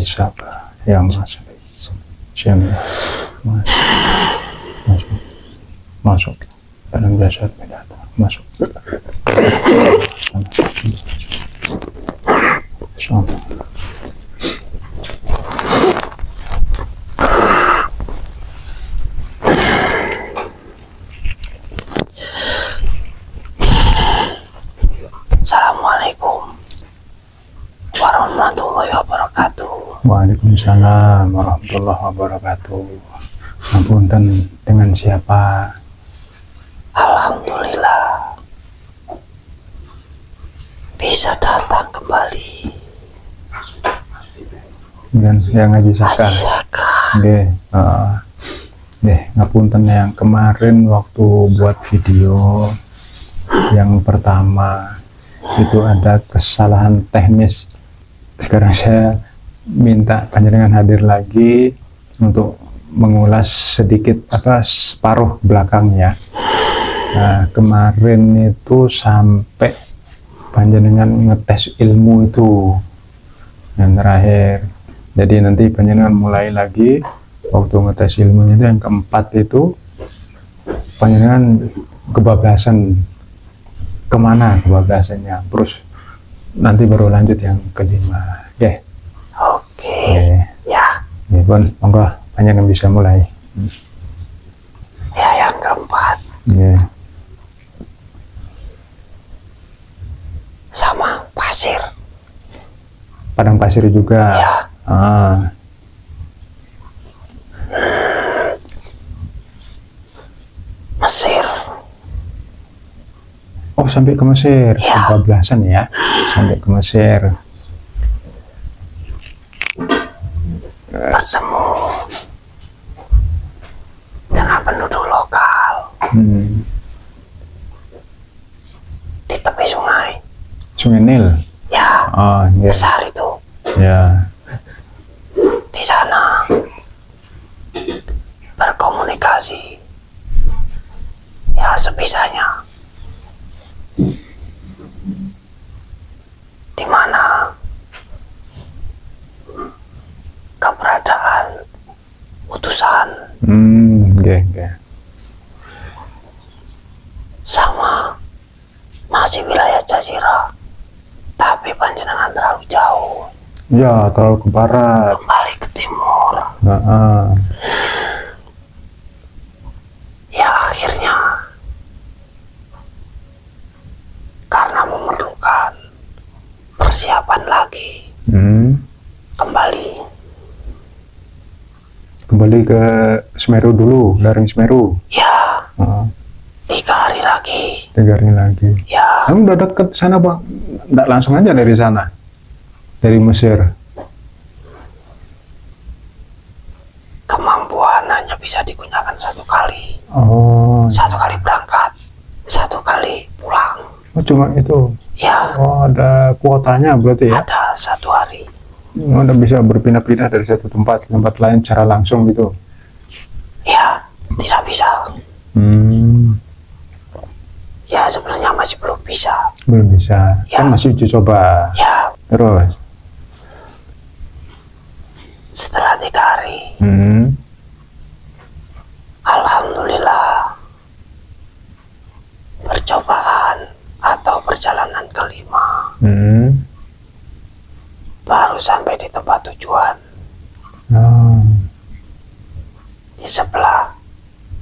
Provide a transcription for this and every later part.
Saka yang masuk, masuk, masuk, dalam jasad binatang, masuk, sana. Assalamualaikum warahmatullahi wabarakatuh. Waalaikumsalam warahmatullahi wabarakatuh. Apunten, dengan siapa? Alhamdulillah bisa datang kembali. Dan yang Haji Saka. Nggih, ngapunten yang kemarin waktu buat video yang pertama itu ada kesalahan teknis. Sekarang saya minta panjenengan hadir lagi untuk mengulas sedikit separuh belakangnya. Nah, kemarin itu sampai panjenengan ngetes ilmu itu yang terakhir. Jadi nanti panjenengan mulai lagi waktu ngetes ilmunya itu yang keempat itu panjenengan kebablasan kemana kebablasannya, terus nanti baru lanjut yang kelima. Oke. Ya. Pun monggo panjenengan bisa mulai. Ya, yang keempat. Sama pasir. Padang pasir juga. Ya. Mesir. Oh, sampai ke Mesir. Ya. Kebablasan ya. Sampai ke Mesir. Bertemu dengan penduduk lokal di tepi sungai. Sungai Nil. Ya. Iya. Besar itu. Ya. Di sana berkomunikasi ya sebisanya, di mana keberadaan utusan sama masih wilayah Jazirah, tapi panjenengan terlalu jauh. Ya, terlalu ke barat. Kembali ke timur. Ya, akhirnya karena memerlukan persiapan lagi, kembali ke Semeru dulu, Daring Semeru. Ya. 3 hari lagi. 3 hari lagi. Ya. Kamu udah deket sana, Bang? Nggak langsung aja dari sana, dari Mesir? Kemampuan hanya bisa digunakan 1 kali. 1 kali berangkat, 1 kali pulang. Oh, cuma itu? Ya. Oh, ada kuotanya berarti ya? Ada 1 hari. Anda bisa berpindah-pindah dari satu tempat ke tempat lain secara langsung gitu? Ya, tidak bisa. Ya, sebenarnya masih belum bisa. Belum bisa. Ya. Kan masih uji coba. Ya. Terus? Setelah 3 hari, alhamdulillah, percobaan atau perjalanan kelima baru sampai di tempat tujuan. Di sebelah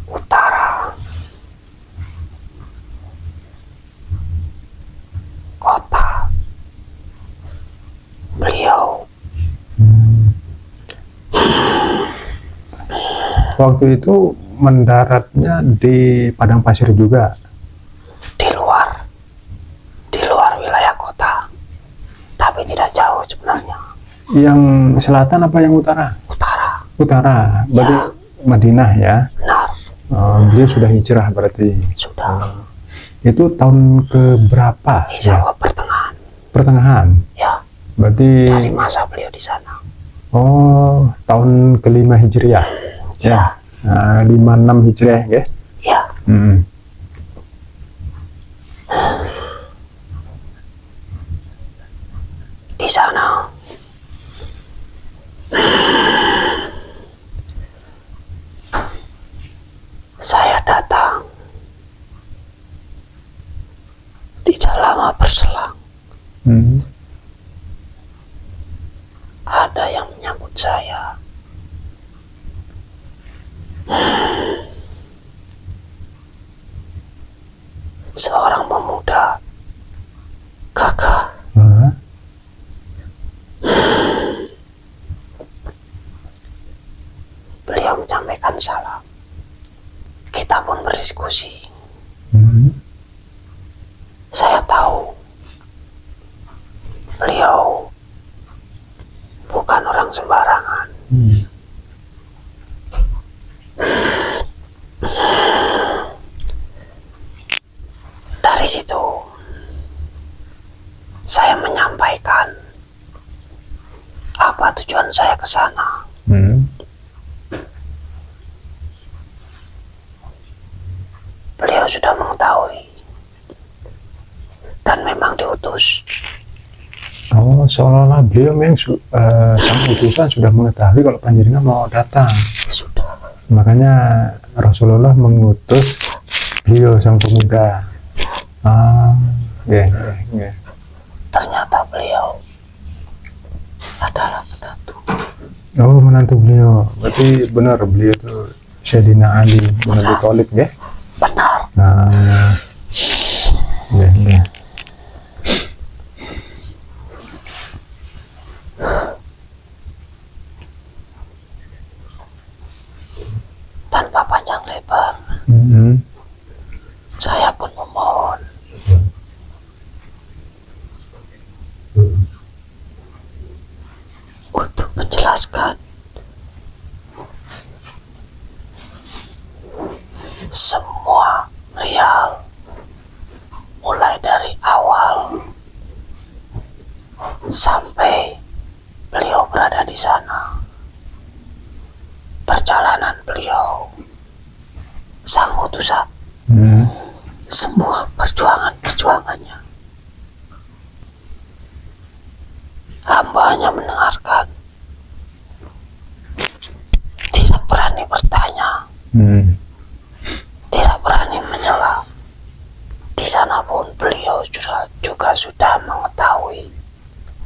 utara kota beliau. Waktu itu mendaratnya di padang pasir juga? Di luar wilayah kota, tapi tidak jauh sebenarnya. Yang selatan apa yang utara? Utara. Berarti Ya. Madinah ya? Benar. Beliau sudah hijrah berarti? Sudah. Itu tahun ke berapa? Insya Allah Pertengahan? Ya. Berarti Dari masa beliau di sana. Oh, tahun ke-5 Hijriah. Ya. 56 Hijriah ya? Ya. Di sana Ada yang menyambut saya. Seorang pemuda gagah. Beliau menyampaikan salam. Kita pun berdiskusi. Saya tahu beliau bukan orang sembarangan. Dari situ saya menyampaikan apa tujuan saya ke sana. Beliau sudah mengetahui dan memang diutus. Oh, seolah-olah beliau memang sang utusan sudah mengetahui kalau panjenengan mau datang. Sudah. Makanya Rasulullah mengutus beliau sang pemuda. Ternyata beliau adalah menantu. Oh, menantu beliau. Berarti benar beliau itu Sayyidina Ali bin Abi Thalib, ya? Benar. Ya. Tanpa panjang lebar, saya pun memohon untuk menjelaskan semua real, mulai dari awal sampai beliau berada di sana. Perjalanan beliau, sang utusan, semua perjuangannya. Hamba hanya mendengarkan, tidak berani bertanya, tidak berani menyela. Di sana pun beliau juga sudah mengetahui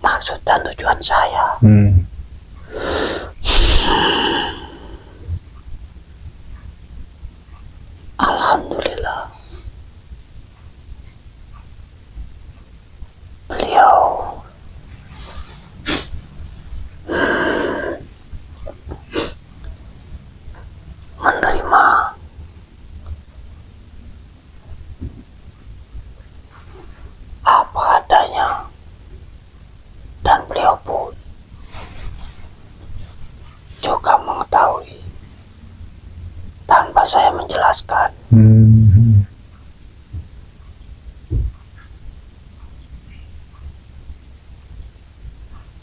maksud dan tujuan saya. Alhamdulillah, beliau menerima apa adanya, dan beliau pun juga mengetahui tanpa saya menjelaskan.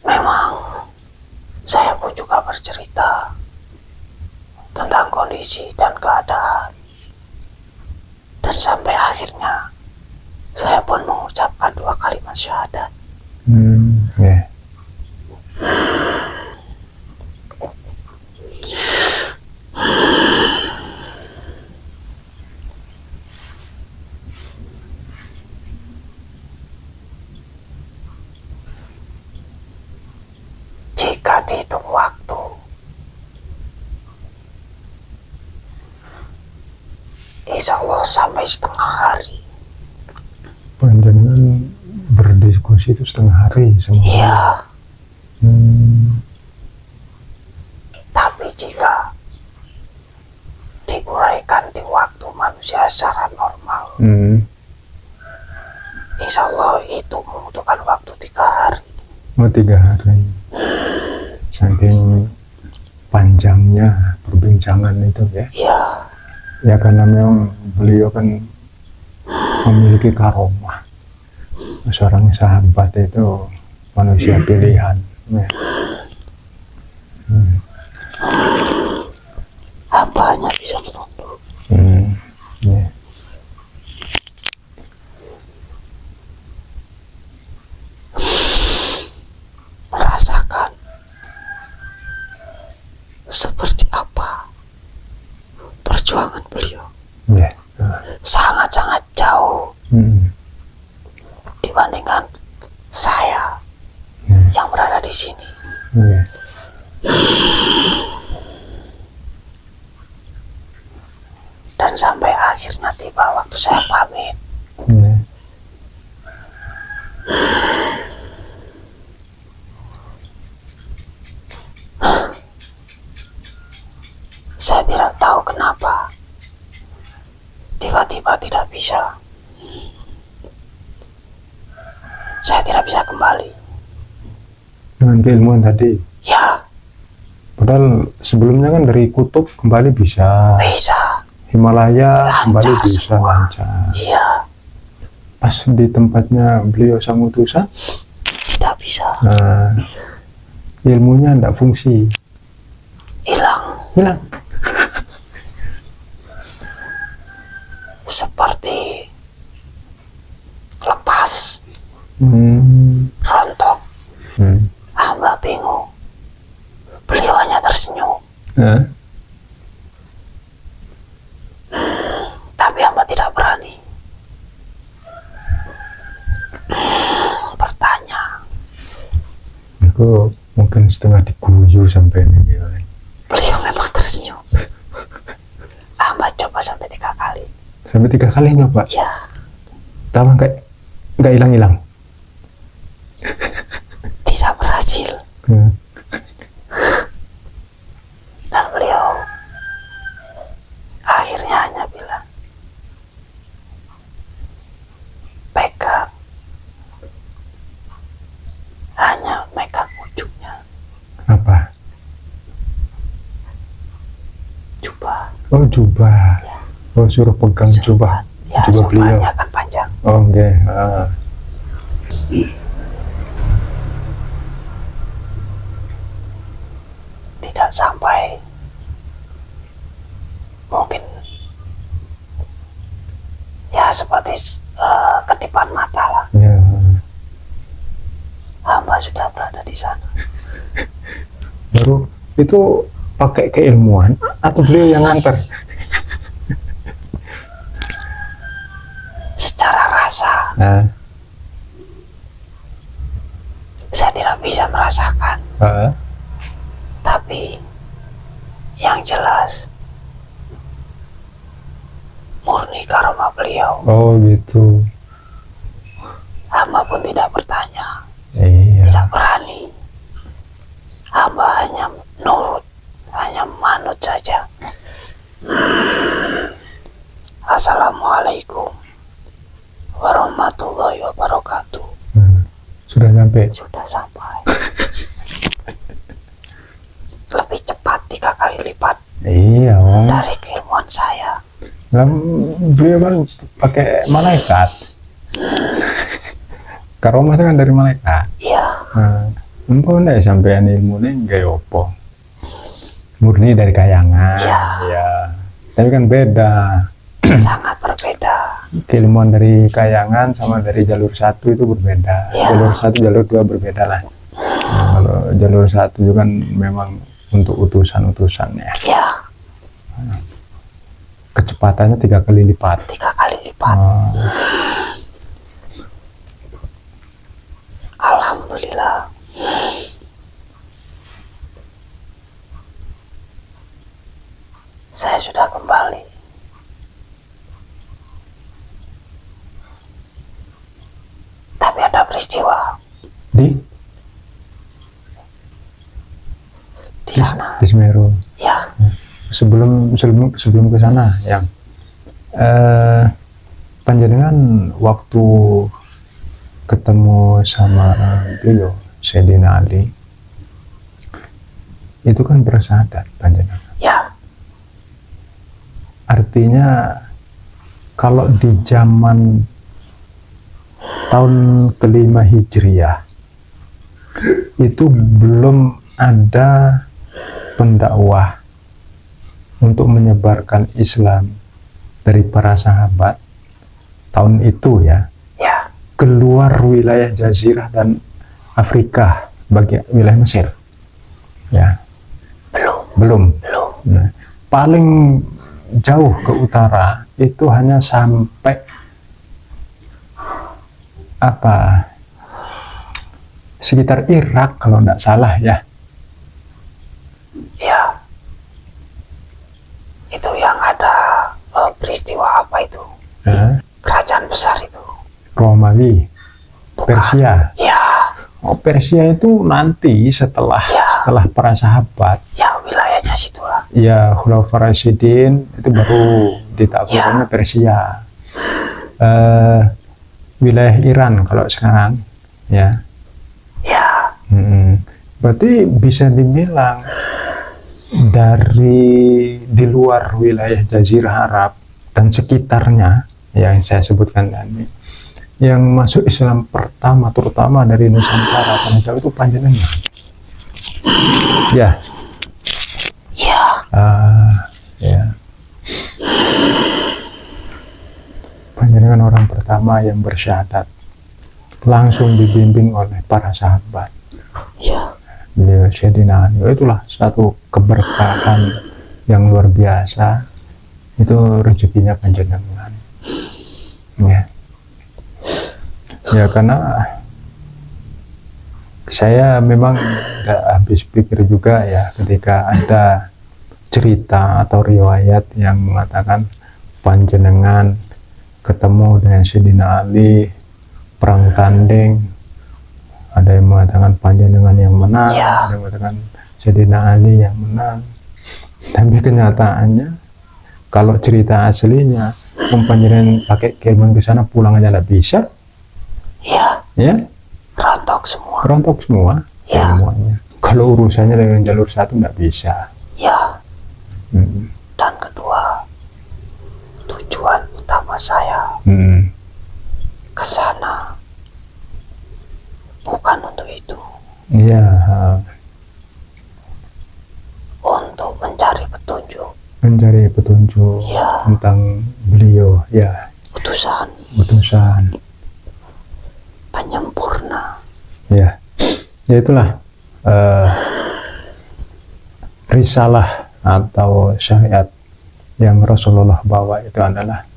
Memang saya pun juga bercerita tentang kondisi dan keadaan, dan sampai akhirnya saya pun mengucapkan 2 kalimat syahadat. Jika dihitung waktu, insya Allah sampai setengah hari. Panjenengan berdiskusi itu setengah hari sama. Iya. Tapi jika diuraikan di waktu manusia secara normal, insya Allah itu membutuhkan waktu 3 hari. Oh, 3 hari. Saking panjangnya perbincangan itu, ya. Iya. Ya, karena memang beliau kan memiliki karomah. Seorang sahabat itu manusia pilihan, ya. Hamba hanya bisa menunggu. Ya. Merasakan seperti apa perjuangan beliau. Ya. Sangat-sangat jauh dibandingkan saya sini. Iya. Dan sampai akhirnya tiba waktu saya pamit. Iya. Saya tidak tahu kenapa tiba-tiba tidak bisa. Saya tidak bisa kembali. Dengan keilmuan tadi. Ya, Padahal sebelumnya kan dari kutub kembali bisa. bisa. Himalaya Lancar kembali bisa semua. lancar. Iya, Pas di tempatnya beliau sang utusan, tidak bisa. ilmunya tidak fungsi. Hilang. Hilang. Seperti lepas, Hmm. rontok. Hmm. Hamba bingung. Beliau hanya tersenyum. Nah, Tapi hamba tidak berani bertanya. aku mungkin setengah diguyu sampai ini. Beliau memang tersenyum. Hamba coba sampai 3 kali. Sampai 3 kali nyoba. Ya, Tahu nggak hilang-hilang. tidak berhasil. Hmm. Dan beliau akhirnya hanya bilang, pegang. Hanya megang ujungnya. Apa? Jubah. Oh, jubah. Oh, suruh pegang jubah. Ya, Jubah beliau. jubahnya kan panjang. Oh, oke. Tidak sampai mungkin ya seperti kedipan mata lah. Ya. Hamba sudah berada di sana. Baru itu pakai keilmuan atau beliau yang nganter? Secara rasa Nah, saya tidak bisa merasakan, tapi yang jelas murni karoma beliau. oh gitu. Hamba pun tidak bertanya, Iya. tidak berani. Hamba hanya nurut, hanya manut saja. Assalamualaikum warahmatullahi wabarakatuh. Sudah nyampe. Sudah sampai. Lebih cepat 3 kali lipat Iya, Om. dari keilmuan saya. Lah, beliau kan pakai malaikat. Karomah itu kan dari malaikat. Iya, Empun nek sampean ilmune nggak opo. Murni dari kayangan. Iya. Ya. Tapi kan beda. sangat berbeda. Keilmuan dari kayangan sama dari jalur 1 itu berbeda. Ya. Jalur 1, jalur 2 berbeda lah. Nah, kalau jalur 1 itu kan memang untuk utusan-utusannya. Iya, Kecepatannya 3 kali lipat. 3 kali lipat. Alhamdulillah. Saya sudah kembali. Tapi ada peristiwa Di sana. di Semeru. Ya, Sebelum ke sana yang panjenengan waktu ketemu sama beliau Sayyidina Ali itu kan bersyahadat panjenengan. ya, Artinya kalau di zaman tahun ke-5 Hijriah itu belum ada pendakwah untuk menyebarkan Islam dari para sahabat tahun itu ya, ya, keluar wilayah Jazirah dan Afrika bagi wilayah Mesir ya, belum. Nah, paling jauh ke utara itu hanya sampai sekitar Irak kalau tidak salah ya. Ya. Itu yang ada peristiwa apa itu? Kerajaan besar itu. Romawi, Bukan. Persia. Ya. Oh, Persia itu nanti setelah para sahabat. Ya, wilayahnya situlah. Ya, Khulafaur Rasyidin itu baru ditaklukkannya Persia. Wilayah Iran kalau sekarang, ya. Ya. Berarti bisa dibilang di luar wilayah Jazirah Arab dan sekitarnya yang saya sebutkan tadi, yang masuk Islam pertama terutama dari Nusantara tanah Jawa itu panjenengan. Ya. Ya. Ya. Panjenengan orang pertama yang bersyahadat langsung dibimbing oleh para sahabat. Ya. Beliau Sayyidina Ali, itulah satu keberkahan yang luar biasa. Itu rezekinya panjenengan. Ya karena saya memang tidak habis pikir juga ya ketika ada cerita atau riwayat yang mengatakan panjenengan ketemu dengan Sayyidina Ali perang tanding, ada yang mengatakan panjenengan yang menang, ada yang mengatakan Sayyidina Ali yang menang, tapi kenyataannya kalau cerita aslinya panjenengan pakai keilmuan ke sana pulang aja tidak bisa. Ya, rontok semua semuanya. Kalau urusannya dengan jalur satu nggak bisa. Ya. Dan kedua, tujuan utama saya ke sana bukan untuk itu. Iya. Untuk mencari petunjuk. Tentang beliau, ya. Utusan. Penyempurna. Ya itulah risalah atau syariat yang Rasulullah bawa itu adalah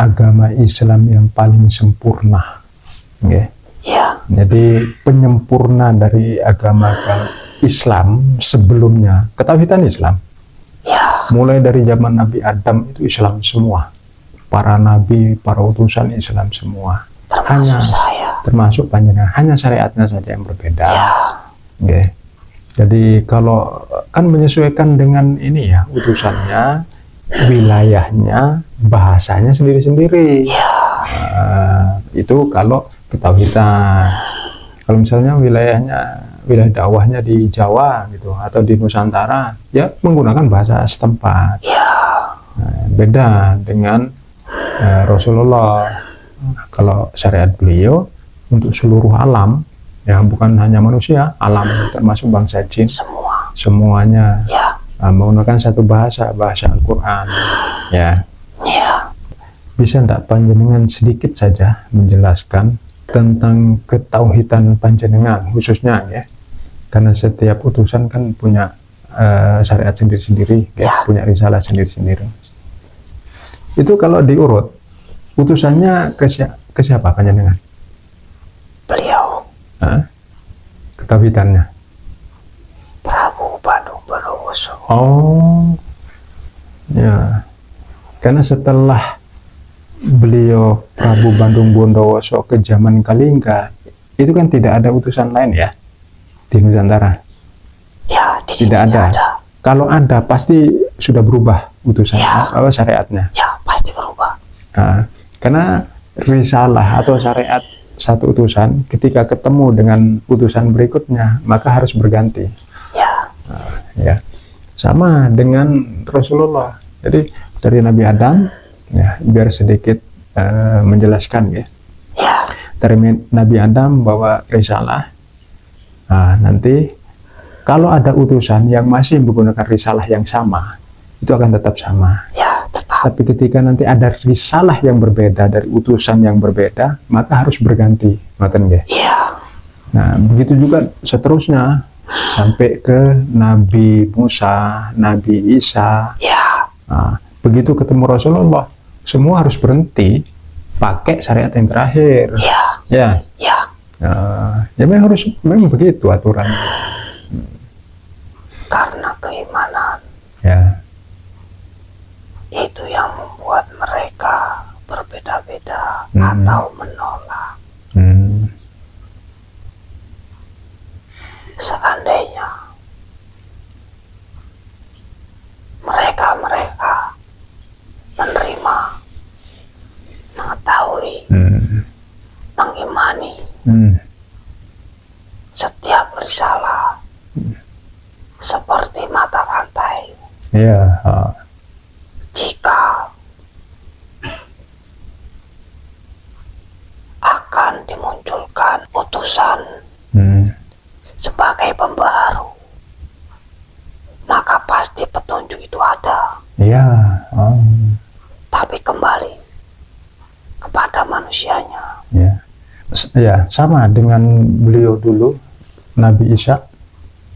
agama Islam yang paling sempurna. Jadi penyempurna dari agama Islam sebelumnya, ketauhidan Islam. Mulai dari zaman Nabi Adam itu Islam semua. Para nabi, para utusan Islam semua. Termasuk panjenengan. Hanya syariatnya saja yang berbeda. Jadi kalau kan menyesuaikan dengan ini ya, utusannya, wilayahnya, bahasanya sendiri-sendiri. Itu kalau ketauhidan. Kalau misalnya wilayah dakwahnya di Jawa gitu atau di Nusantara, ya menggunakan bahasa setempat. Beda dengan Rasulullah. Kalau syariat beliau untuk seluruh alam, ya bukan hanya manusia, alam termasuk bangsa jin, semuanya menggunakan satu bahasa Al-Quran. Bisa tidak panjenengan sedikit saja menjelaskan tentang ketauhidan panjenengan khususnya ya, karena setiap utusan kan punya syariat sendiri-sendiri, punya risalah sendiri-sendiri. Itu kalau diurut utusannya ke siapa panjenengan? Beliau. Ketauhidannya Prabu Bandung Bondowoso. Oh ya, karena setelah beliau Prabu Bandung Bondowoso ke zaman Kalingga itu kan tidak ada utusan lain ya di Nusantara. Di sini tidak ada. Kalau ada pasti sudah berubah utusan syariatnya. Pasti berubah. Karena risalah atau syariat satu utusan ketika ketemu dengan utusan berikutnya maka harus berganti. Sama dengan Rasulullah. Jadi dari Nabi Adam, biar sedikit menjelaskan ya. Dari Nabi Adam bawa risalah. Nanti kalau ada utusan yang masih menggunakan risalah yang sama, itu akan tetap sama. Tapi ketika nanti ada risalah yang berbeda dari utusan yang berbeda, maka harus berganti. Nah, begitu juga seterusnya sampai ke Nabi Musa, Nabi Isa. Begitu ketemu Rasulullah, semua harus berhenti pakai syariat yang terakhir. Ya memang begitu aturan. Karena keimanan Ya. itu yang membuat mereka berbeda-beda Hmm. atau menolak. Seandainya mereka menerima, mengetahui, mengimani setiap risalah seperti mata rantai. Ya. Jika akan dimunculkan utusan sebagai pembaharu, maka pasti petunjuk itu ada. Ya. Tapi kembali kepada manusianya. Ya. Ya, sama dengan beliau dulu, Nabi Isa.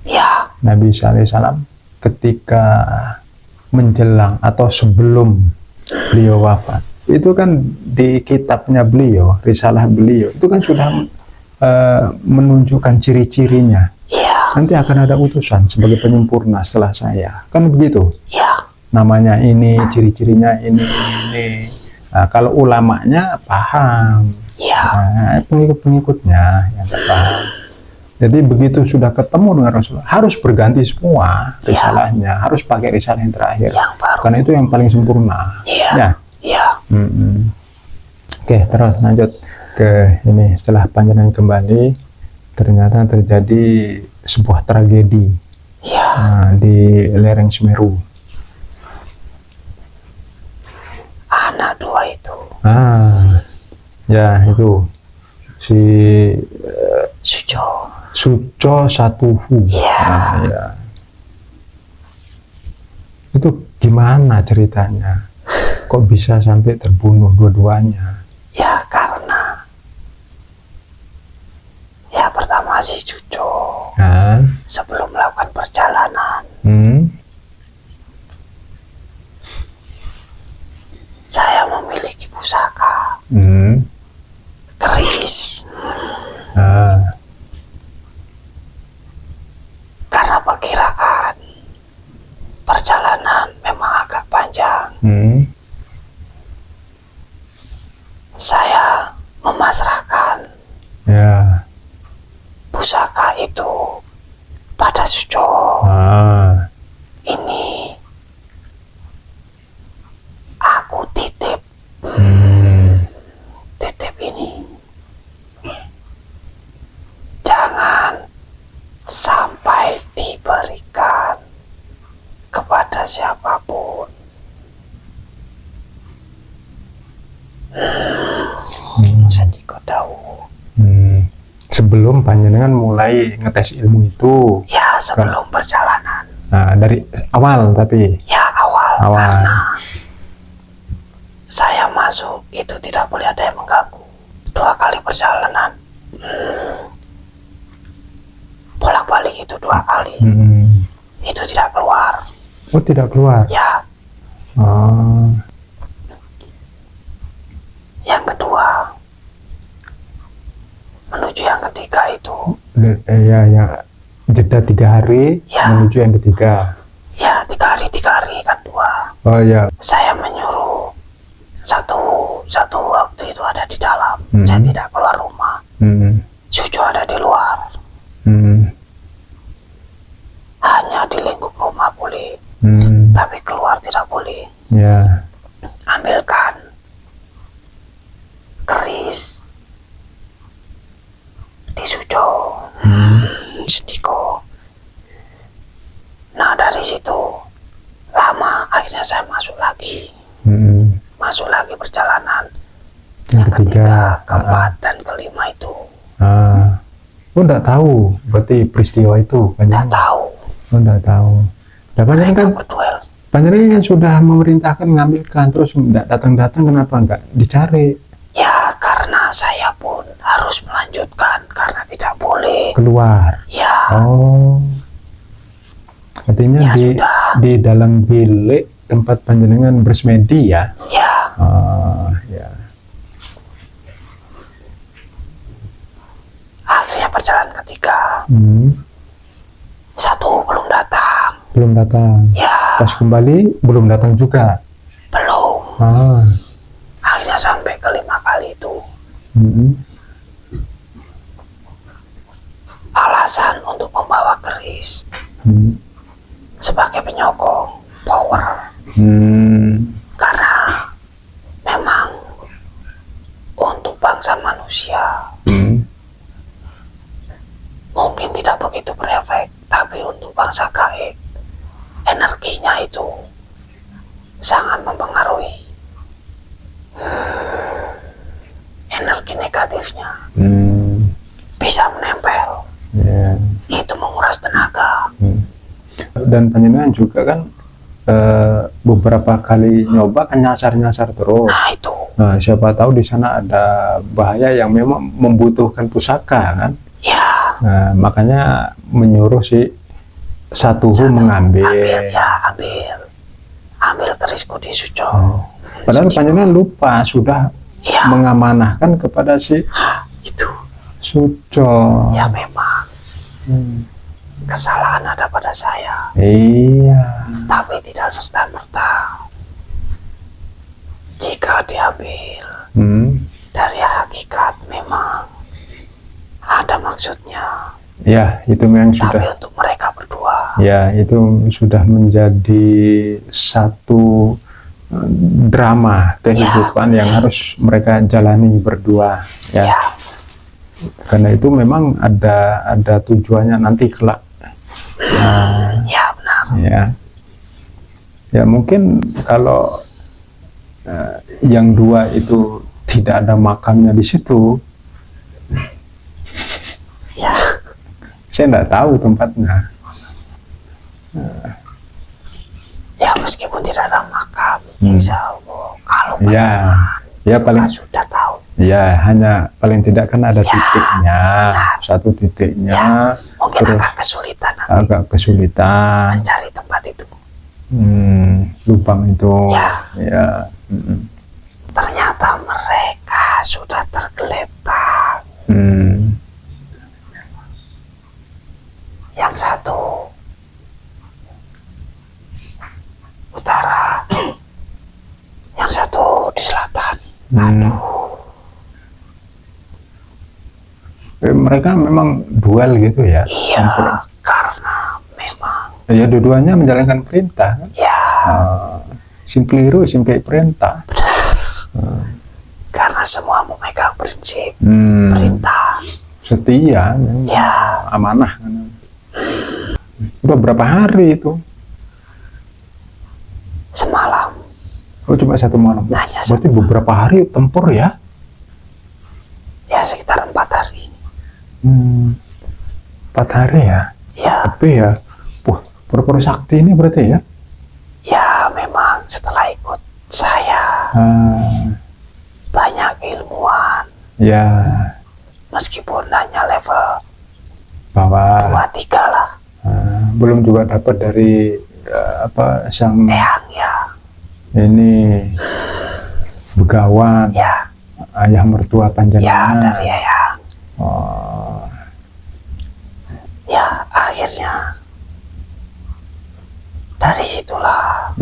Ya, Nabi Isa alaihissalam ketika menjelang atau sebelum beliau wafat, itu kan di kitabnya beliau, risalah beliau itu kan sudah menunjukkan ciri-cirinya. ya, Nanti akan ada utusan sebagai penyempurna setelah saya, kan begitu. ya, Namanya ini, ciri-cirinya ini. Nah, kalau ulamanya paham, ya, nah, pengikut-pengikutnya yang nggak paham. Jadi begitu sudah ketemu dengan Rasulullah, harus berganti semua risalahnya, harus pakai risalah yang terakhir, yang baru. karena itu yang paling sempurna. Ya, Ya. ya, Oke, terus lanjut ke ini. Setelah Panjenengan kembali, ternyata terjadi sebuah tragedi ya. di lereng Semeru. Anak dua itu, Ya itu si Sujo. Suco Satuhu. Ya. Ya. Itu gimana ceritanya? Kok bisa sampai terbunuh dua-duanya? Ya karena ya pertama si Sujo sebelum melakukan perjalanan, saya memiliki pusaka keris. Karena perkiraan perjalanan memang agak panjang, saya memasrahkan Ya. pusaka itu pada Sujo. Ini aku titip ini. Jangan sampai diberikan kepada siapapun. Sandiko Dawu. Sebelum Panjenengan mulai ngetes ilmu itu, Ya sebelum perjalanan. dari awal tapi. Ya awal. Awal. Karena saya masuk itu tidak boleh ada yang mengganggu. 2 kali perjalanan, bolak-balik itu 2 kali. Itu tidak keluar. Oh, tidak keluar. Ya. Yang kedua, menuju yang ketiga itu. Ya, jeda 3 hari Ya. menuju yang ketiga. Ya 3 hari kan 2. Oh ya. Saya menyuruh satu waktu itu ada di dalam. Saya tidak keluar rumah. Sujo ada di luar. Hanya di lingkup rumah boleh, tapi keluar tidak boleh. Ya. Ambilkan keris di Sujo. Sediko. Nah dari situ lama, akhirnya saya masuk lagi perjalanan yang ketiga, keempat, dan kelima itu. Oh, enggak tahu berarti peristiwa itu Tidak Panjenengan. tahu. Oh, enggak tahu. Nah, Panjenengan Mereka berduel. kan sudah memerintahkan mengambilkan, terus enggak datang-datang, kenapa enggak dicari Ya karena saya pun harus melanjutkan karena tidak boleh. keluar? Ya. Oh. Artinya Ya, sudah. di dalam bilik tempat Panjenengan bersemedi ya? Ya. Ya. ketiga. Satu belum datang. Belum datang. Ya, Pas kembali belum datang juga. belum. Ah. Akhirnya sampai ke 5 kali itu. Alasan untuk membawa keris sebagai penyokong power. Karena memang untuk bangsa manusia mungkin tidak begitu berefek, tapi untuk bangsa gaib energinya itu sangat mempengaruhi. Energi negatifnya bisa menempel. Itu menguras tenaga. Dan panjenengan juga kan beberapa kali nyoba kan nyasar-nyasar terus. Nah itu. Nah, siapa tahu di sana ada bahaya yang memang membutuhkan pusaka kan. Ya. Nah, makanya menyuruh si Satuhu mengambil. Ambil kerisku di Suco. Padahal panjenengan lupa sudah mengamanahkan kepada si itu. Suco. Ya memang. Kesalahan ada pada saya. Iya. Tapi tidak serta-merta. Jika diambil dari hakikat memang ada maksudnya. Ya, itu memang Tapi sudah. untuk mereka berdua. Ya, itu sudah menjadi satu drama kehidupan yang harus mereka jalani berdua. Ya. Karena itu memang ada tujuannya nanti kelak. Ya benar. Ya mungkin kalau yang dua itu tidak ada makamnya di situ, Ya. saya tidak tahu tempatnya. Ya meskipun tidak ada makam, insya Allah kalau Ya paling sudah tahu. ya hanya paling tidak kan ada titiknya, satu titiknya. Mungkin Terus agak kesulitan nanti agak kesulitan mencari tempat itu. lubang itu. Ya. Ternyata mereka sudah tergeletak. Yang satu utara, yang satu di selatan. Mereka memang duel gitu ya. Iya, karena memang Ya dua-duanya menjalankan perintah kan. ya Sing keliru sing kayak perintah. karena semua memegang prinsip perintah. Setia, Ya, amanah kan. Udah berapa hari itu? semalam. Oh cuma satu malam. Hanya Berarti beberapa hari tempur ya? Ya sekitar 4 hari. 4 hari ya? Ya, Tapi ya, pura-pura sakti ini berarti ya? ya memang setelah ikut saya banyak keilmuan, Ya, meskipun hanya level bahwa 2-3 lah. belum juga dapat dari sang Eyang ya, ini begawan, ya, ayah mertua ya panjenengan. dari Eyang. Oh, Ya akhirnya dari situlah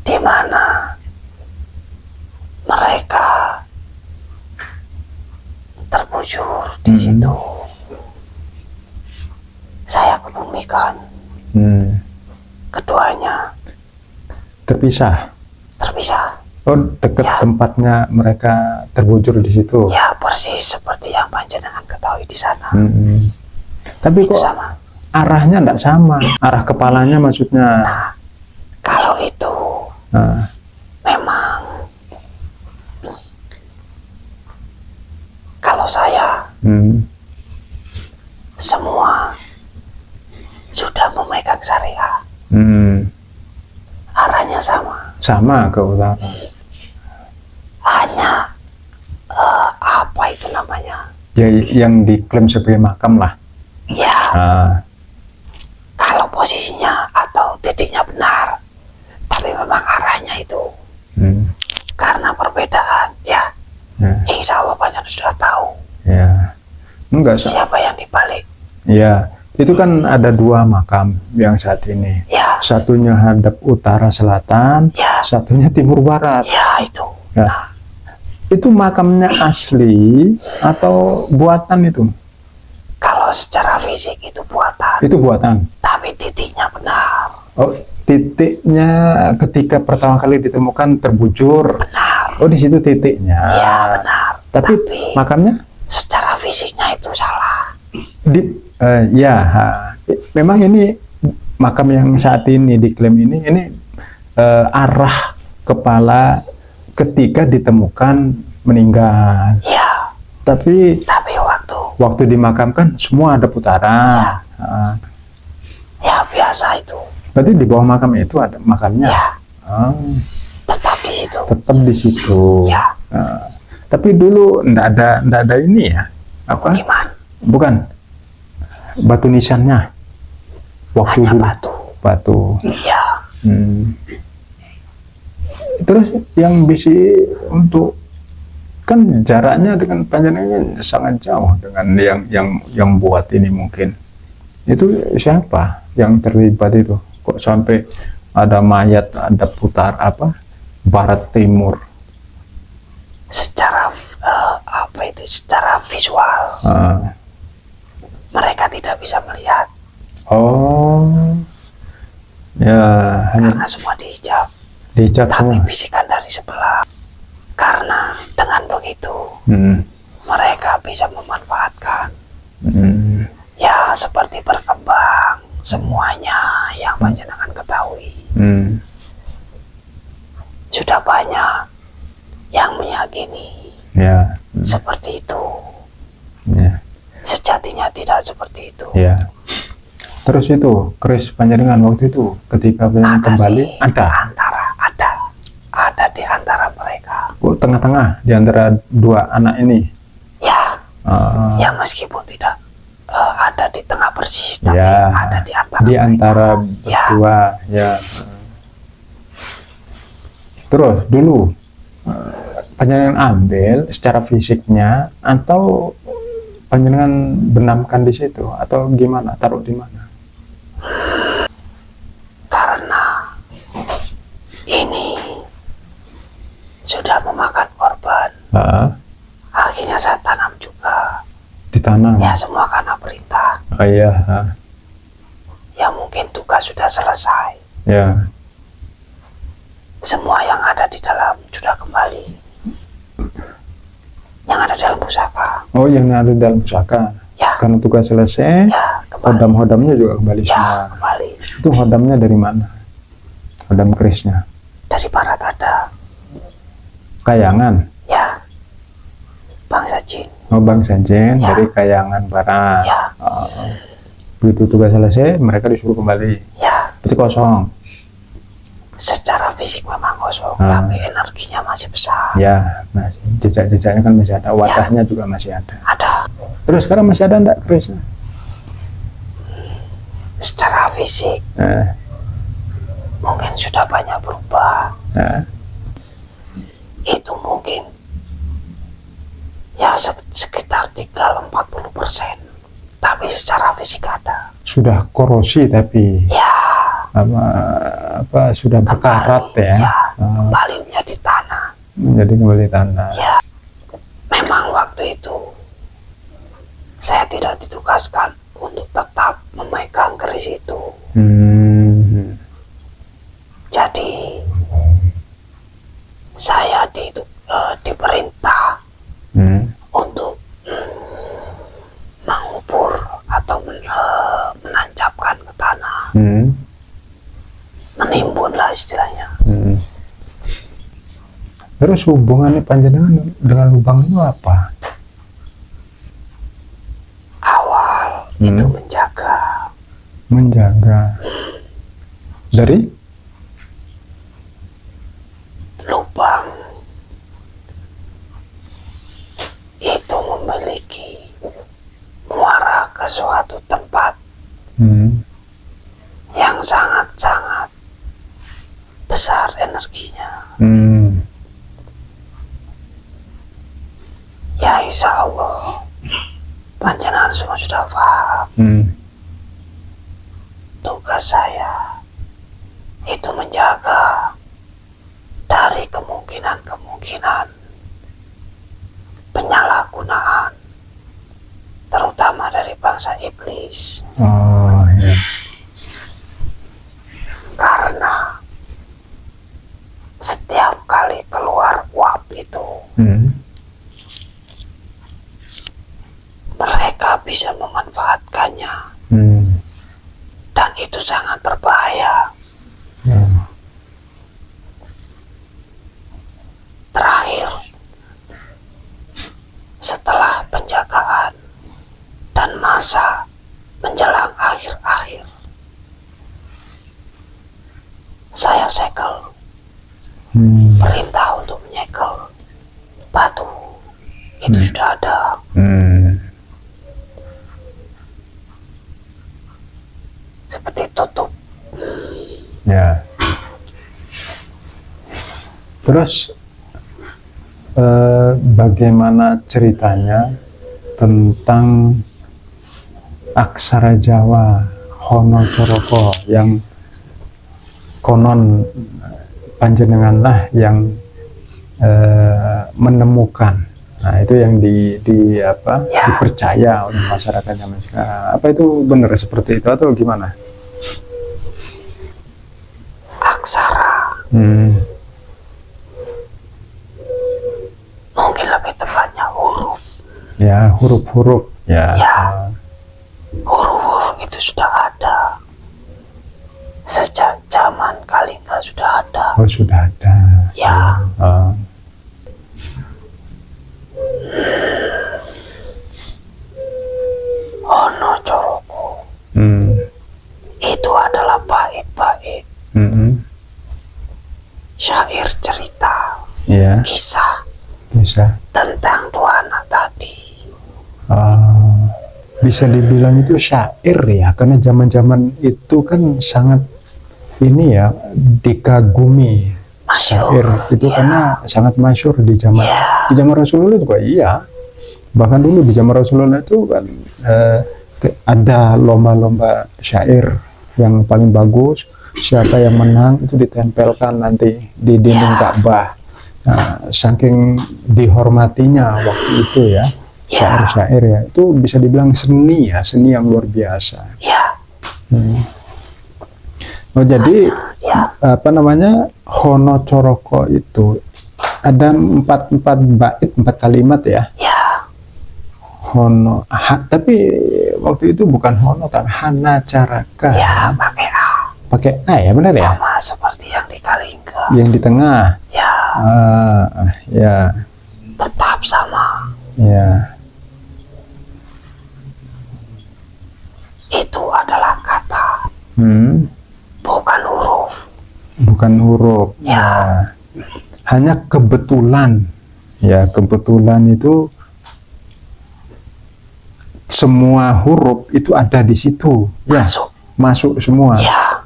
di mana mereka terbujur di situ. Saya kebumikan keduanya terpisah. terpisah. Oh, dekat Ya. tempatnya mereka terbujur di situ. Ya persis seperti yang panjenengan ketahui di sana. Tapi Itu kok sama. arahnya tidak sama, arah kepalanya maksudnya. Kalau itu Nah, memang kalau saya semua sudah memegang syariah, arahnya sama ke utara. hanya apa itu namanya Ya, yang diklaim sebagai makam lah. ya, kalau posisinya atau titiknya benar, tapi memang arahnya itu karena perbedaan ya. Insya Allah banyak sudah tahu. Ya. Enggak, Siapa yang dibalik? ya, itu kan ada 2 makam yang saat ini. Ya, Satunya hadap utara selatan, ya, satunya timur barat. ya itu. Ya. Itu makamnya asli atau buatan itu? Kalau secara fisik itu buatan, Itu buatan. tapi titiknya benar. Oh, titiknya ketika pertama kali ditemukan terbujur. Benar. Oh, di situ titiknya. Ya, benar. Tapi makamnya secara fisiknya itu salah. ya, memang ini makam yang saat ini diklaim ini arah kepala ketika ditemukan meninggal. Ya, Tapi tapi waktu dimakamkan semua ada putaran. ya biasa itu. Berarti di bawah makam itu ada makamnya. Ya, Oh, tetap di situ. tetap di situ. Ya, Tapi dulu ndak ada ini ya. Apa? gimana? Bukan batu nisannya. Waktu Hanya dulu batu. batu. Ya, Terus yang bisa untuk kan jaraknya dengan panjangnya sangat jauh dengan yang buat ini mungkin. Itu siapa yang terlibat itu? Kok sampai ada mayat, ada putar apa? Barat timur. secara apa itu? Secara visual mereka tidak bisa melihat Oh, ya hanya karena semua dihijab. dicap Tapi semua. bisikan dari sebelah. Karena dengan begitu Hmm. mereka bisa memanfaatkan. Hmm. Ya seperti berkembang semuanya yang panjenengan ketahui. Hmm. Sudah banyak yang meyakini Ya. seperti itu. Ya. Sejatinya tidak seperti itu. Ya. Terus itu keris panjenengan waktu itu ketika panjenengan kembali Ada di antara mereka. tengah-tengah di antara 2 anak ini. Ya, Ah, ya meskipun tidak ada di tengah persis, tapi ya, ada di antara di mereka. antara Ya. berdua ya. Terus dulu panjenengan ambil secara fisiknya atau panjenengan benamkan di situ atau gimana, taruh di mana? Karena ini sudah memakan korban, akhirnya saya tanam juga. Ditanam. Ya semua karena perintah. Iya. Ya mungkin tugas sudah selesai. Ya. Semua yang ada di dalam sudah kembali. Yang ada dalam pusaka. Oh, yang ada dalam pusaka. Ya. Karena tugas selesai, Ya kembali. hodam-hodamnya juga kembali Ya semua. kembali. Itu hodamnya dari mana? Hodam kerisnya. Dari barat ada. Kayangan. Ya. Bangsa jin. Oh, bangsa jin Ya. dari Kayangan Barat. Ya. Begitu tugas selesai, mereka disuruh kembali. Ya. Berarti kosong. Secara fisik memang kosong, Ah. tapi energinya masih besar. Ya, masih. Jejak-jejaknya kan masih ada. Wadahnya juga masih ada. Ada. Terus sekarang masih ada enggak kerisnya? Secara fisik mungkin sudah banyak berubah. Itu mungkin ya sekitar 30-40%, tapi secara fisik ada. Sudah korosi tapi Ya apa sudah berkarat ya. ya kembali menjadi tanah. Menjadi kembali tanah. Ya memang waktu itu saya tidak ditugaskan untuk tetap memegang keris itu. Jadi saya diperintah untuk mengubur atau menancapkan ke tanah, menimbun lah istilahnya. Terus hubungannya panjenengan dengan lubang itu apa? Awal itu Menjaga dari lubang itu memiliki muara ke suatu tempat yang sangat-sangat besar energinya. Ya insya Allah panjenengan Tugas saya itu menjaga dari kemungkinan-kemungkinan penyalahgunaan, terutama dari bangsa iblis. Oh ya. Karena setiap kali keluar uap itu, mereka bisa memanfaatkannya, dan itu sangat berbahaya. Terakhir, setelah penjagaan dan masa menjelang akhir-akhir, saya segel. Perintah untuk menyegel batu itu sudah ada. Seperti tutup. Ya. Terus bagaimana ceritanya tentang aksara Jawa Hono Coroko yang konon panjenenganlah yang menemukan. Nah, itu yang dipercaya oleh masyarakat zaman sekarang. Apa itu benar seperti itu atau gimana? Aksara. Mungkin lebih tepatnya huruf. Ya, huruf-huruf. Ya. Huruf-huruf itu sudah ada. Sejak zaman Kalingga sudah ada. Oh, sudah ada. Ya. Hono Coroko. Itu adalah bait-bait. Syair cerita. Ya. Kisah tentang dua anak tadi. Bisa dibilang itu syair ya, karena zaman-zaman itu kan sangat ini ya, dikagumi. Syair itu karena sangat masyhur di zaman Rasulullah juga. Iya, bahkan dulu di zaman Rasulullah itu kan ada lomba-lomba syair yang paling bagus, siapa yang menang itu ditempelkan nanti di dinding Ka'bah. Nah, saking dihormatinya waktu itu ya, syair-syair ya, itu bisa dibilang seni ya, seni yang luar biasa. Oh, jadi apa namanya, Hono Coroko itu ada empat bait, 4 kalimat ya. Hono, tapi waktu itu bukan Hono tapi Hana Caraka. Ya, pakai A. Pakai A ya, benar ya? Sama seperti yang di Kalingga. Yang di tengah. Ya. Ya. Tetap sama. Ya. Itu adalah kata. Bukan huruf. Bukan huruf. Ya. Hanya kebetulan. Ya, kebetulan itu semua huruf itu ada di situ. Masuk semua. Ya.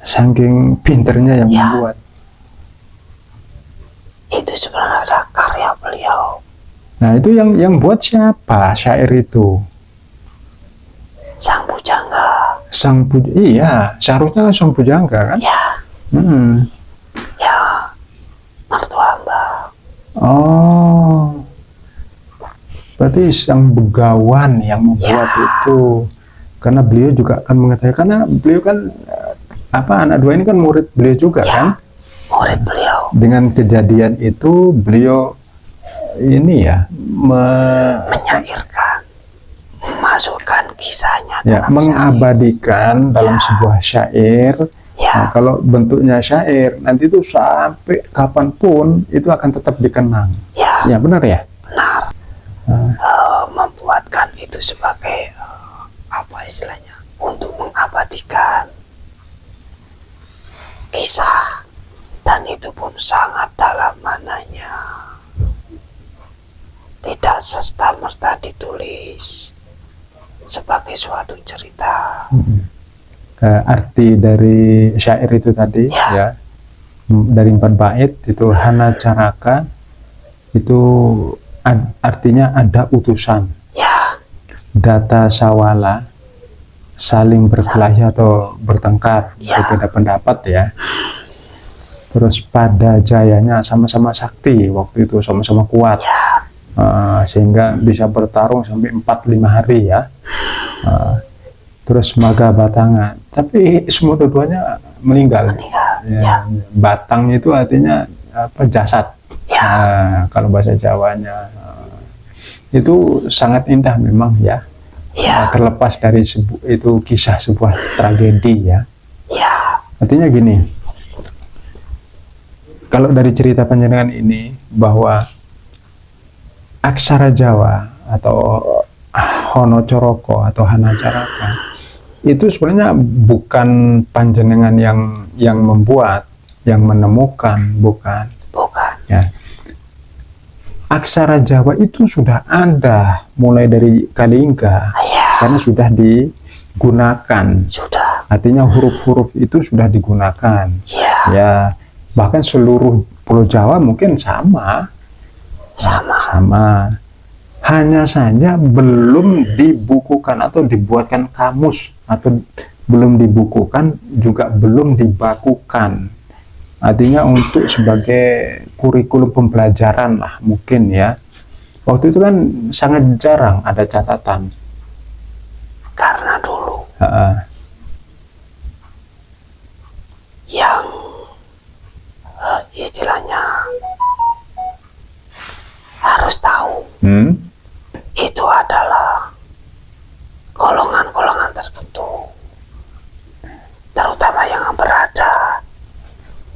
Saking pinternya yang membuat. Itu sebenarnya adalah karya beliau. Nah, itu yang buat siapa syair itu? Sang Pujangga. Iya, seharusnya Sang Pujangga kan? Ya. Ya, mertua hamba. Oh, berarti Sang Begawan yang membuat itu, karena beliau juga akan mengetahui, karena beliau kan anak dua ini kan murid beliau juga kan? Murid beliau. Dengan kejadian itu beliau ini ya menyairkan, memasukkan kisahnya dalam mengabadikan dalam sebuah syair. Ya. Nah, kalau bentuknya syair, nanti itu sampai kapanpun itu akan tetap dikenang. Ya, benar ya? Benar. Membuatkan itu sebagai apa istilahnya, untuk mengabadikan kisah, dan itu pun sangat dalam mananya. Tidak serta-merta ditulis sebagai suatu cerita. Arti dari syair itu tadi ya, dari 4 bait itu Hana Caraka itu artinya ada utusan. Ya. Data Sawala saling berkelahi atau bertengkar, berbeda pendapat ya. Terus pada jayanya sama-sama sakti waktu itu, sama-sama kuat. Sehingga bisa bertarung sampai 4-5 hari ya. Terus Maga Batanga, tapi semua dua-duanya meninggal. Ya. Batang itu artinya apa, jasad. Kalau bahasa Jawanya itu sangat indah memang ya. Terlepas dari itu kisah sebuah tragedi ya. Artinya gini, kalau dari cerita panjenengan ini bahwa aksara Jawa atau Hono Coroko atau Hana Caraka itu sebenarnya bukan panjenengan yang membuat, yang menemukan, bukan. Ya. Aksara Jawa itu sudah ada mulai dari Kalingga, karena sudah digunakan. Artinya huruf-huruf itu sudah digunakan. Ya, bahkan seluruh Pulau Jawa mungkin sama. Hanya saja belum dibukukan atau dibuatkan kamus, atau belum dibukukan juga belum dibakukan. Artinya untuk sebagai kurikulum pembelajaran lah mungkin ya. Waktu itu kan sangat jarang ada catatan. Karena dulu yang istilahnya harus tahu itu adalah golongan-golongan tertentu, terutama yang berada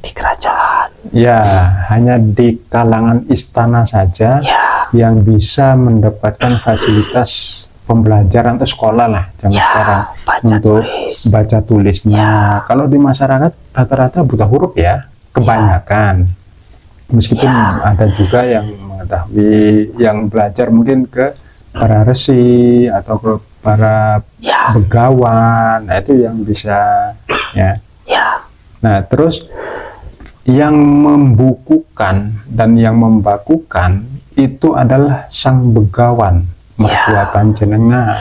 di kerajaan. Ya, hanya di kalangan istana saja yang bisa mendapatkan fasilitas pembelajaran atau sekolah lah zaman sekarang untuk baca tulisnya. Kalau di masyarakat rata-rata buta huruf ya, kebanyakan. Meskipun ada juga yang mengetahui, yang belajar mungkin ke para resi atau ke para begawan, nah itu yang bisa ya. Nah terus yang membukukan dan yang membakukan itu adalah sang begawan, mertua panjenengan.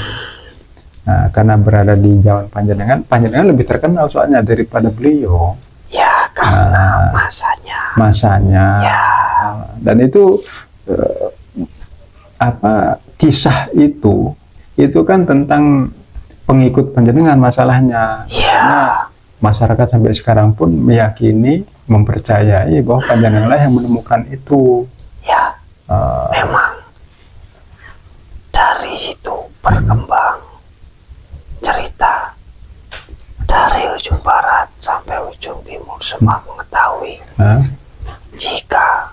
Nah, karena berada di zaman panjenengan lebih terkenal soalnya daripada beliau. Karena masanya. Dan itu kisah itu kan tentang pengikut panjenengan masalahnya. Karena masyarakat sampai sekarang pun meyakini, mempercayai bahwa panjenenganlah yang menemukan itu. Memang dari situ berkembang cerita dari ujung barat sampai ujung timur, semua mengetahui jika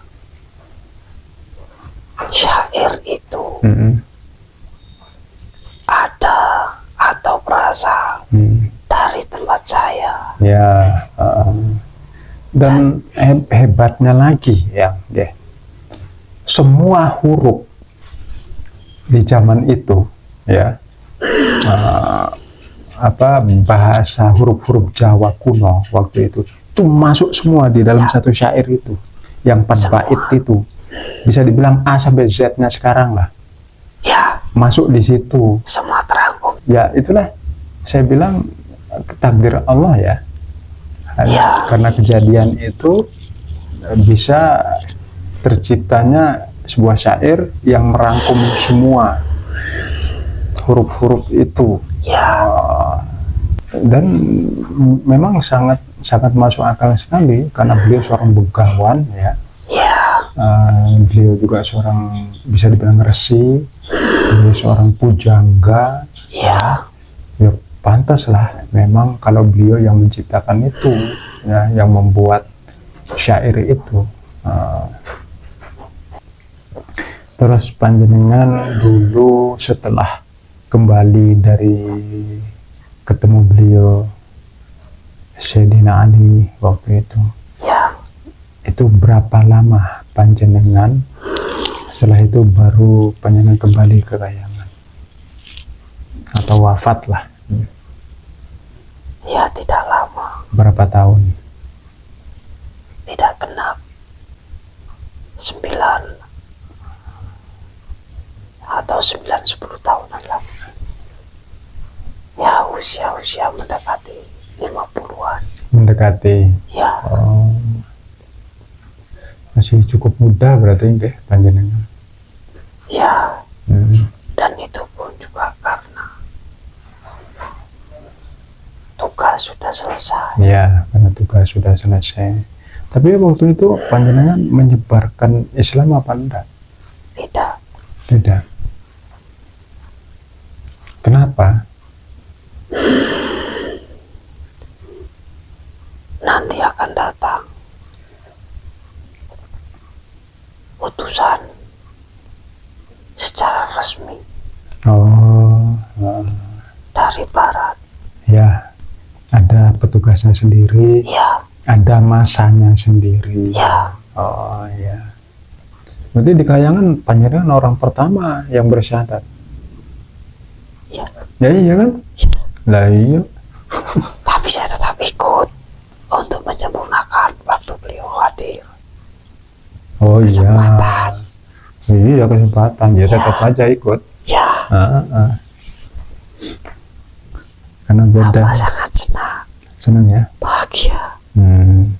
syair itu ada atau berasal dari tempat saya. Dan hebatnya lagi semua huruf di zaman itu bahasa huruf-huruf Jawa kuno waktu itu masuk semua di dalam satu syair itu, yang 4 bait itu, bisa dibilang A sampai Z-nya sekarang lah masuk di situ, semua terangkum. Itulah saya bilang takdir Allah ya. Karena kejadian itu bisa terciptanya sebuah syair yang merangkum semua huruf-huruf itu. Dan memang sangat masuk akal sekali karena beliau seorang begawan beliau juga seorang, bisa dibilang resi, beliau seorang pujangga. Pantas lah memang kalau beliau yang menciptakan itu, yang membuat syair itu. Terus panjenengan dulu setelah kembali dari ketemu beliau Sayyidina Ali waktu itu berapa lama panjenengan setelah itu baru panjenengan kembali ke Kayangan atau wafat lah? Tidak lama. Berapa tahun? Tidak genap 9 atau 9-10 tahunan lah. usia-usia mendekati 50-an. Mendekati. Ya, Oh, masih cukup muda berarti deh panjenengan. ya, Hmm. dan itu pun juga karena tugas sudah selesai. Ya, karena tugas sudah selesai. Tapi waktu itu panjenengan menyebarkan Islam apa enggak? Tidak, Tidak. Kenapa? nanti akan datang utusan secara resmi Oh, dari barat. ya, ada petugasnya sendiri, Ya, ada masanya sendiri. ya, Oh, ya. Berarti di Kayangan panjenengan orang pertama yang bersyahadat. ya. Ya iya kan? Lah iya. Tapi saya tetap ikut untuk menyempurnakan waktu beliau hadir. Oh iya. Kesempatan. Iya kesempatan, ya tetap aja ikut. Ya, Karena beda. Mama sangat Senang ya. bahagia. Hmm.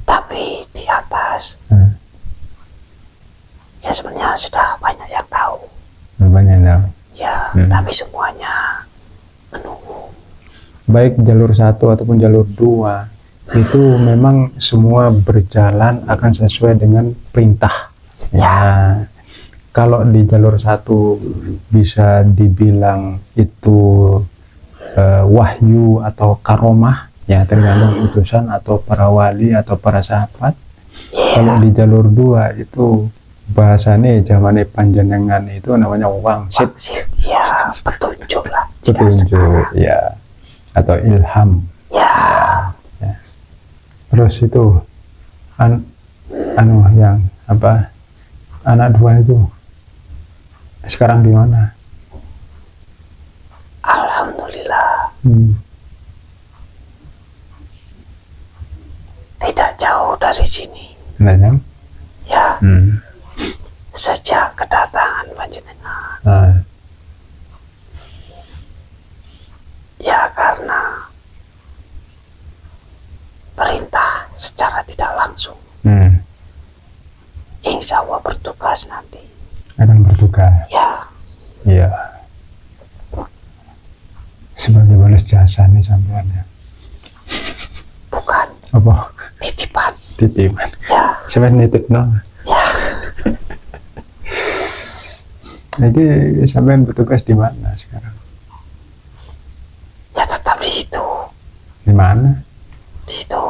Tapi di atas, Hmm. ya sebenarnya sudah banyak yang tahu. Banyak tahu. Ya, Hmm. tapi semuanya menunggu. Baik jalur 1 ataupun jalur 2 itu memang semua berjalan akan sesuai dengan perintah. Ya. Kalau di jalur 1 bisa dibilang itu wahyu atau karomah, ya tergantung utusan atau para wali atau para sahabat. Kalau di jalur 2 itu bahasanya zamannya panjenengan itu namanya wangsit, Wangsit, ya, petunjuk lah. petunjuk, ya, atau ilham. Ya, Terus itu anu yang apa, anak 2 itu sekarang di mana? alhamdulillah tidak jauh dari sini. Nanya? Ya, Hmm. sejak kedatangan panjenengan. Ah, Ya, karena perintah secara tidak langsung. hmm. Insya Allah bertugas nanti. Akan bertugas. Ya, Iya. Sebagai balas jasa nih sampean ya. bukan Apa? titipan. Titipan. Ya, Sampean nitip no. ya, Jadi sampean bertugas di mana sekarang? ya tetap di situ. Di mana? Di situ.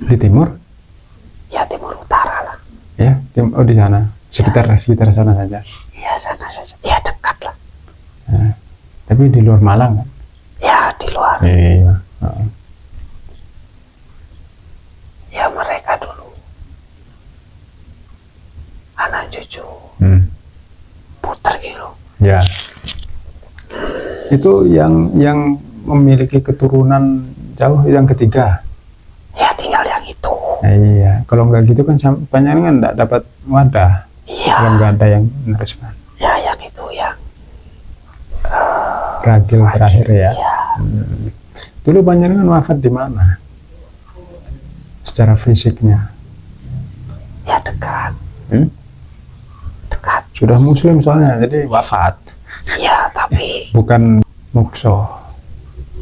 Di timur? Ya, timur utara lah. Ya, oh di sana. Sekitar sana saja. Ya, sana saja. Ya, dekat lah. Ya. Tapi di luar Malang kan? Ya, di luar. Iya. Heeh. Ya, mereka dulu anak cucu Hmm. puter gitu. Ya. Itu yang memiliki keturunan jauh yang ketiga. Ya, tinggal yang itu. Iya. Kalau nggak gitu kan panjenengan nggak dapat wadah. Iya, Kalau nggak ada yang meneruskan. ya, yang itu yang Ragil terakhir ya. ya, Dulu panjenengan wafat di mana? Secara fisiknya. ya dekat. Hmm? Dekat. Sudah muslim soalnya, jadi wafat. Ya, tapi Bukan mukso.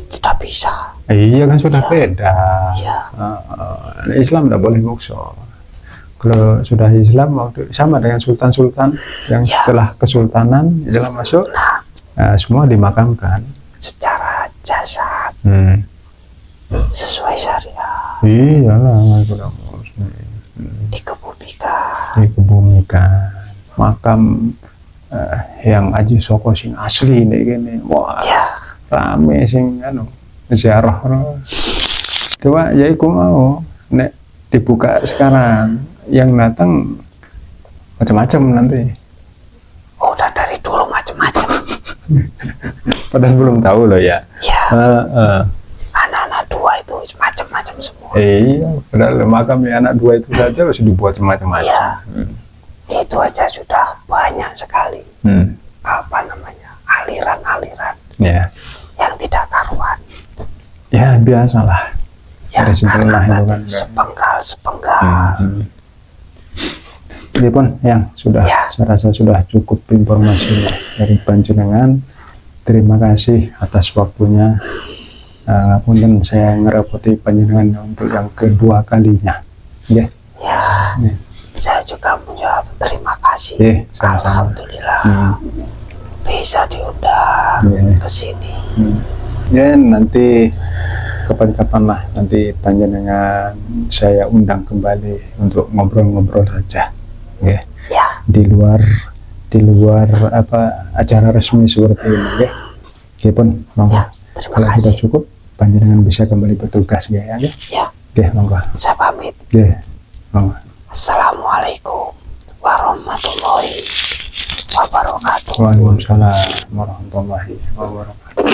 tidak bisa. Iya kan sudah beda. Ya, Islam tidak boleh mukso. Kalau sudah Islam waktu sama dengan sultan-sultan yang Ya. setelah kesultanan Islam masuk, nah, semua dimakamkan. secara jasad Hmm. sesuai syariat Iyalah nggak sudah muslim. dikebumikan. Dikebumikan. Makam yang Aji Soko sing asli nih gini. Wah, Ya, rame sing anu ziarah. Coba ya iku mau nek dibuka sekarang yang datang macam-macam nanti. udah dari dulu macam-macam. Padahal belum tahu loh ya. Ya, Heeh. anak-anak 2 itu macam-macam semua. Iya, padahal makamnya anak 2 itu saja harus dibuat macam-macam. Ya, itu aja sudah banyak sekali Hmm. apa namanya aliran-aliran Ya, yang tidak karuan. ya biasalah. Ya, Dari sebelah karena itu tadi kan. sepenggal. Jadi pun yang sudah, Ya. saya rasa sudah cukup informasi dari panjenengan. Terima kasih atas waktunya. Punten saya ngerepoti panjenengan untuk yang kedua kalinya. Ya. Ya, saya juga menjawab terima kasih. Sama-sama. Alhamdulillah bisa diundang ke sini. Ya, nanti kapan-kapan lah nanti panjenengan saya undang kembali untuk ngobrol-ngobrol saja. Ya. Ya, Di luar apa acara resmi seperti ini. Ya. Oke pun, monggo. ya, terima Kalau sudah kasih. cukup, panjenengan bisa kembali bertugas ya. Ya, Oke, monggo. saya pamit. Oke, monggo. Assalamualaikum warahmatullahi wabarakatuh. Waalaikumsalam warahmatullahi wabarakatuh.